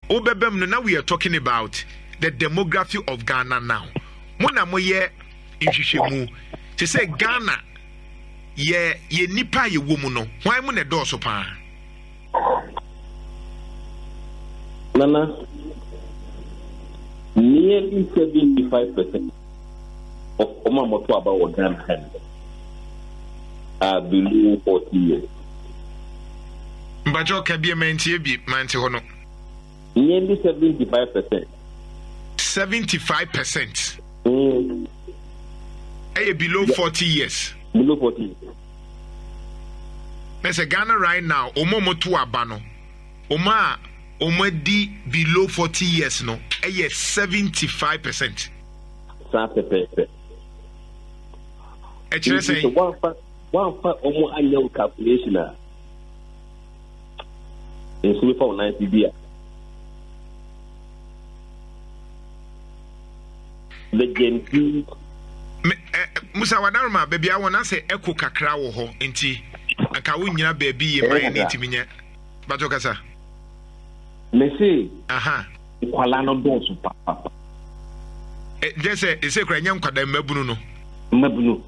Obebem, now we are talking about the demography of Ghana now. Mona moye inhwehwemu. To say Ghana ye nipa ye womu no. Why mo ne do so pa? Nana, nearly 75% of Omamoto about Ghana are below 40 years. Mbajo kabie mantie bi mantie hono. Nearly 75%. 75%. Below 40 years. Below 40 years. Let's say Ghana right now, Omomoto abano. Omadi below 40 years no. 75%. 70%. Actually say one almost annual calculation. In so for 90 years. The Gen Z Musa wadaruma baby I wanna say echo kakra wo ho enti aka wo nyina baby ye man ni timinya bato kasa me say aha kwala no don so papa just say kra nyam kwada mabunu no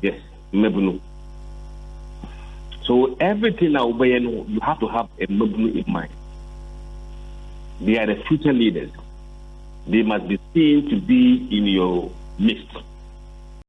yes mabunu. So everything now you have to have a mabunu in mind. They are the future leaders. They must be seen to be in your midst.